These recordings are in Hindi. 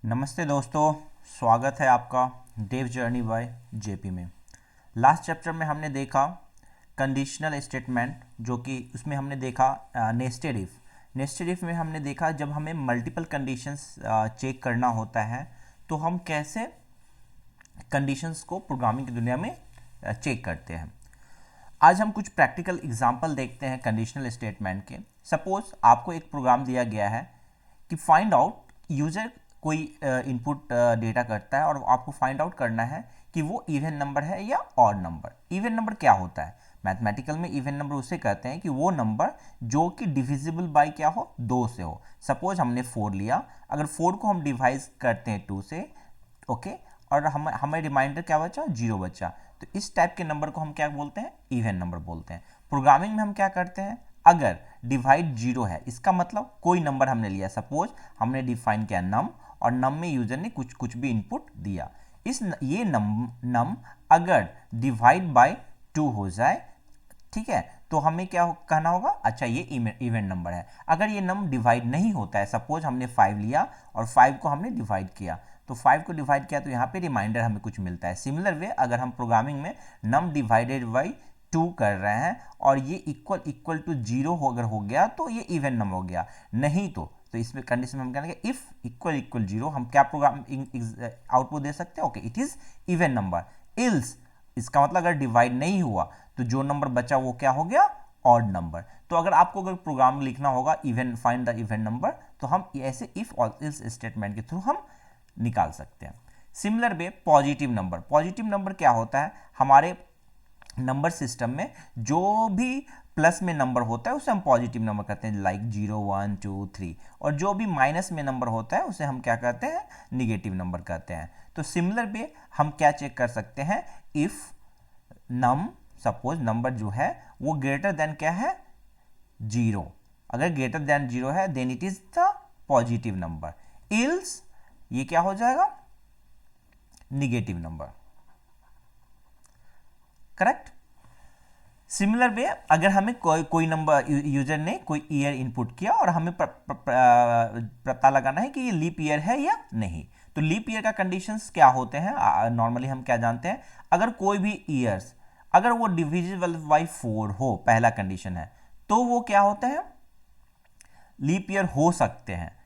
नमस्ते दोस्तों, स्वागत है आपका डेव जर्नी बाय जेपी में। लास्ट चैप्टर में हमने देखा कंडीशनल स्टेटमेंट, जो कि उसमें हमने देखा नेस्टेड इफ। नेस्टेड इफ में हमने देखा जब हमें मल्टीपल कंडीशंस चेक करना होता है तो हम कैसे कंडीशंस को प्रोग्रामिंग की दुनिया में चेक करते हैं। आज हम कुछ प्रैक्टिकल एग्जांपल देखते हैं कंडीशनल स्टेटमेंट के। सपोज आपको एक प्रोग्राम दिया गया है कि फाइंड आउट, यूजर कोई इनपुट डेटा करता है और आपको फाइंड आउट करना है कि वो इवन नंबर है या ऑड नंबर। इवन नंबर क्या होता है? मैथमेटिकल में इवन नंबर उसे कहते हैं कि वो नंबर जो कि डिविजिबल बाय क्या हो, 2 से हो। सपोज हमने 4 लिया, अगर 4 को हम डिवाइड करते हैं 2 से, ओके, और हमें रिमाइंडर क्या बचा, 0 बचा, तो इस टाइप के नंबर को हम क्या बोलते हैं, इवन नंबर बोलते हैं। प्रोग्रामिंग में हम क्या करते हैं, अगर डिवाइड 0 है, इसका मतलब कोई नंबर हमने लिया, सपोज हमने डिफाइन किया नम, और नम में यूजर ने कुछ कुछ भी इनपुट दिया। ये नम अगर डिवाइड बाय 2 हो जाए, ठीक है, तो हमें क्या कहना होगा, अच्छा ये इवन नंबर है। अगर ये नम डिवाइड नहीं होता है, सपोज हमने 5 लिया और 5 को हमने डिवाइड किया, तो 5 को डिवाइड किया तो यहाँ पे रिमाइंडर हमें कुछ मिलता है। सिमिलर वे अगर हम प्रोग्रामिंग में नम डिवाइडेड बाई 2 कर रहे हैं और ये इक्वल इक्वल टू 0 अगर हो गया तो ये इवन नंबर हो गया, नहीं तो इसमें कंडीशन में हम कहेंगे इफ इक्वल इक्वल 0, हम क्या प्रोग्राम आउटपुट दे सकते हैं, okay it is even number. Ills, इसका मतलब अगर डिवाइड नहीं हुआ तो जो नंबर बचा वो क्या हो गया, ऑड नंबर। तो अगर आपको अगर प्रोग्राम लिखना होगा even, find the even number, तो हम ऐसे इफ और इल्स स्टेटमेंट के थ्रू हम निकाल सकते हैं। Similar way positive number, positive number क्या होता है, हमारे नंबर सिस्टम में जो भी प्लस में नंबर होता है उसे हम पॉजिटिव नंबर कहते हैं, लाइक 0 1 2 3, और जो भी माइनस में नंबर होता है उसे हम क्या कहते हैं, निगेटिव नंबर कहते हैं। तो सिमिलर वे हम क्या चेक कर सकते हैं, इफ नम, सपोज नंबर जो है वो ग्रेटर देन क्या है, 0, अगर ग्रेटर देन 0 है then it is the positive number. Else ये क्या हो जाएगा, negative number, correct. Similar way अगर हमें कोई नंबर, यूजर ने कोई ईयर इनपुट किया और हमें पता लगाना है कि ये लीप ईयर है या नहीं, तो लीप ईयर का कंडीशंस क्या होते हैं, नॉर्मली हम क्या जानते हैं, अगर कोई भी ईयर्स अगर वो डिविजिबल बाई 4 हो, पहला कंडीशन है, तो वो क्या होते हैं, लीप ईयर हो सकते हैं।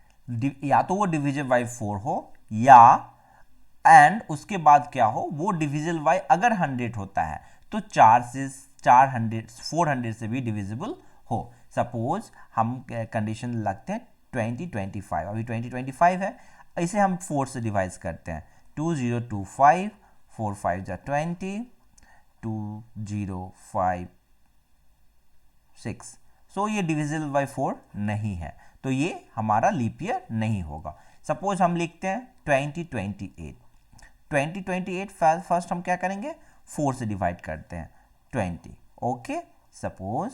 या तो वो डिविजिबल बाई 4 हो, या एंड उसके बाद क्या हो, वो डिविजिबल बाय अगर 100 होता है तो 400 से भी डिविजिबल हो। सपोज हम कंडीशन लगते हैं 2025, अभी 2025 है, इसे हम 4 से डिवाइड करते हैं, 2025 4 5 जा 20, 2056, सो ये डिविजिबल बाय 4 नहीं है, तो ये हमारा लीप ईयर नहीं होगा। सपोज हम लिखते हैं 2028, 2028 फर्स्ट हम क्या करेंगे, 4 से डिवाइड करते हैं 20, ओके, सपोज,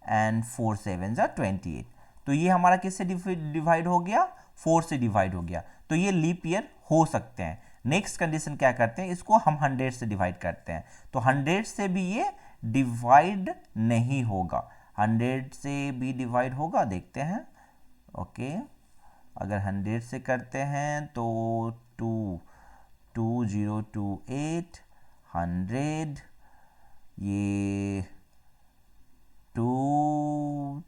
एंड 4 7 जा 28, तो ये हमारा किससे डिवाइड हो गया, 4 से डिवाइड हो गया, तो ये लीप ईयर हो सकते हैं। नेक्स्ट कंडीशन क्या करते हैं, इसको हम 100 से डिवाइड करते हैं, तो 100 से भी ये डिवाइड नहीं होगा, 100 से भी डिवाइड होगा, देखते हैं, ओके, अगर 100 से करते हैं तो 2028 100, ये 2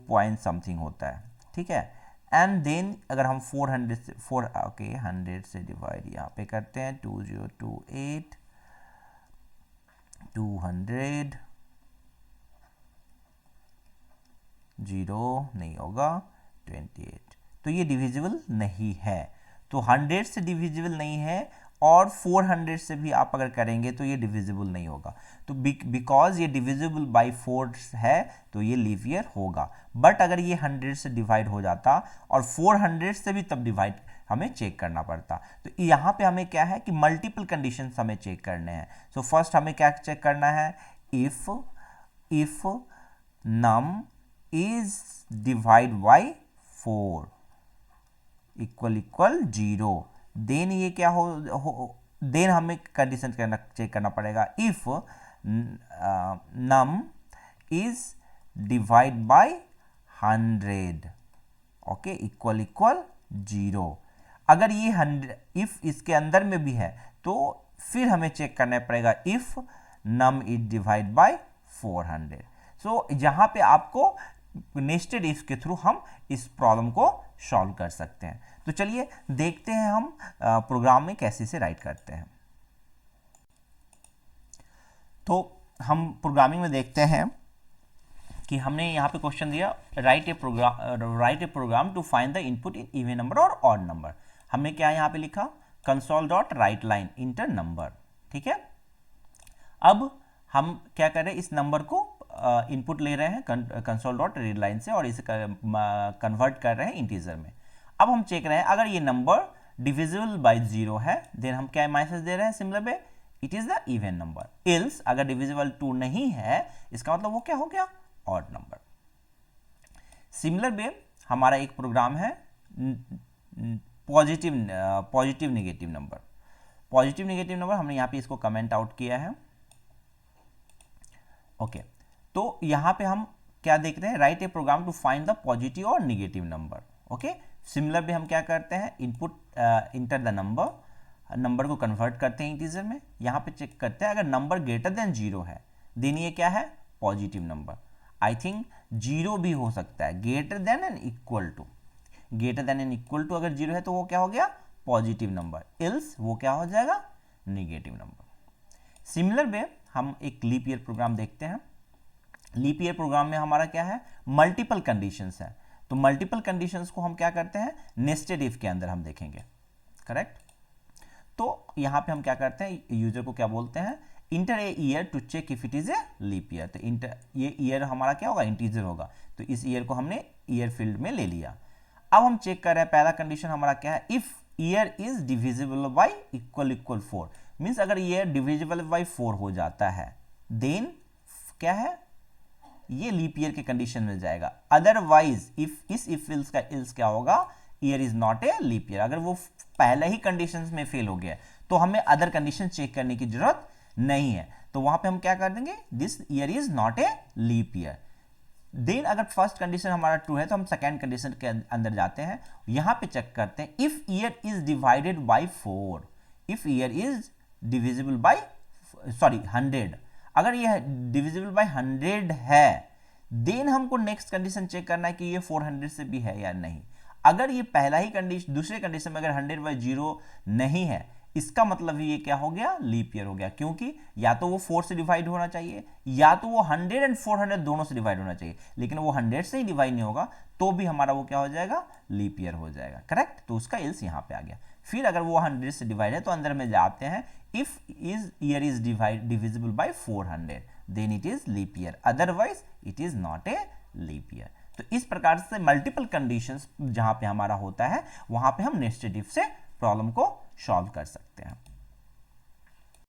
पॉइंट समथिंग होता है, ठीक है। एंड देन अगर हम 400 से 4, ओके 100 से डिवाइड यहाँ पे करते हैं, 2028 200, 0 नहीं होगा, 28, तो ये डिविजिबल नहीं है, तो 100 से डिविजिबल नहीं है, और 400 से भी आप अगर करेंगे तो ये डिविजिबल नहीं होगा, तो बिकॉज ये डिविजिबल बाय 4 है तो ये लीप ईयर होगा। बट अगर ये 100 से डिवाइड हो जाता और 400 से भी तब डिवाइड हमें चेक करना पड़ता, तो यहाँ पे हमें क्या है कि मल्टीपल कंडीशंस हमें चेक करने हैं। सो फर्स्ट हमें क्या चेक करना है, if num is divide by 4 equal equal 0, then ये क्या हो देन हमें कंडीशन चेक करना पड़ेगा, if num is divide by 100, okay, equal equal 0। अगर ये 100 इफ इसके अंदर में भी है तो फिर हमें चेक करना पड़ेगा if num is divide by 400। So जहां पे आपको नेस्टेड इफ के थ्रू हम इस प्रॉब्लम को सॉल्व कर सकते हैं। तो चलिए देखते हैं हम प्रोग्राम में कैसे से राइट करते हैं। तो हम प्रोग्रामिंग में देखते हैं कि हमने यहाँ पे क्वेश्चन दिया write a program to find the input in even number और ऑड नंबर। हमने क्या यहाँ पे लिखा console dot write line enter number, ठीक है। अब हम क्या कर रहे हैं, इस नंबर को इनपुट ले रहे हैं कंसोल डॉट रीड लाइन से और इसे कन्वर्ट कर रहे हैं इंटीजर में। अब हम चेक रहे हैं अगर ये नंबर डिविजिबल बाय 0 है देन हम क्या मैसेज दे रहे हैं similar way it is the even number. Else अगर डिविजिबल 2 नहीं है इसका मतलब वो क्या हो गया ऑड नंबर। सिमिलर वे हमारा एक प्रोग्राम है positive negative number. Positive negative number हमने यहाँ पे इसको कमेंट आउट किया है, ओके। तो यहाँ पे हम क्या देख रहे हैं write a program to find the positive और negative number, okay. Similar way हम क्या करते हैं इनपुट इंटर द नंबर को कन्वर्ट करते हैं इंटीजर में। यहाँ पे चेक करते हैं अगर नंबर ग्रेटर देन 0 है देन ये क्या है पॉजिटिव नंबर। आई थिंक 0 भी हो सकता है, greater than and equal to, greater than and equal to अगर 0 है तो वो क्या हो गया पॉजिटिव नंबर, एल्स वो क्या हो जाएगा नेगेटिव नंबर। सिमिलर वे हम एक लीप ईयर प्रोग्राम देखते हैं। लीप ईयर प्रोग्राम में हमारा क्या है मल्टीपल कंडीशंस है। तो मल्टीपल कंडीशंस को हम क्या करते हैं नेस्टेड इफ के अंदर हम देखेंगे, करेक्ट। तो यहाँ पे हम क्या करते हैं यूजर को क्या बोलते हैं enter a year to check if it is a leap year. तो इंटर ये ईयर हमारा क्या होगा इंटीजर होगा, तो इस ईयर को हमने ईयर फील्ड में ले लिया। अब हम चेक कर रहे हैं पहला कंडीशन हमारा क्या है if year is divisible y equal 4। Means अगर ईयर डिविजिबल बाय 4 हो जाता है देन क्या है ये लीप ईयर के कंडीशन में जाएगा। अदरवाइज इफ इल्स का इल्स क्या होगा year is not a leap year. अगर वो पहले ही कंडीशंस में फेल हो गया तो हमें अदर कंडीशन चेक करने की जरूरत नहीं है। तो वहां पे हम क्या कर देंगे this year is not a leap year. Then अगर फर्स्ट कंडीशन हमारा ट्रू है तो हम सेकेंड कंडीशन के अंदर जाते हैं, यहां पे चेक करते हैं if year is divided by 4, if year is divisible bye 100। अगर ये डिविजिबल बाय 100 है देन हमको नेक्स्ट कंडीशन चेक करना है कि ये 400 से भी है या नहीं। अगर ये पहला ही कंडीशन दूसरे कंडीशन में अगर 100/0 नहीं है इसका मतलब ये क्या हो गया लीप ईयर हो गया, क्योंकि या तो वो 4 से डिवाइड होना चाहिए या तो वो 100 और 400 दोनों से डिवाइड होना चाहिए, लेकिन वो 100 से ही डिवाइड नहीं होगा तो भी हमारा वो क्या हो जाएगा लीप ईयर हो जाएगा, करेक्ट। तो उसका इल्स यहाँ पे आ गया। फिर अगर वो 100 से डिवाइड है तो अंदर में जाते हैं if year is divisible by 400 then it is leap year, otherwise it is not a leap year. तो इस प्रकार से मल्टीपल कंडीशंस जहां पे हमारा होता है वहां पे हम नेस्टेड इफ से प्रॉब्लम को सॉल्व कर सकते हैं।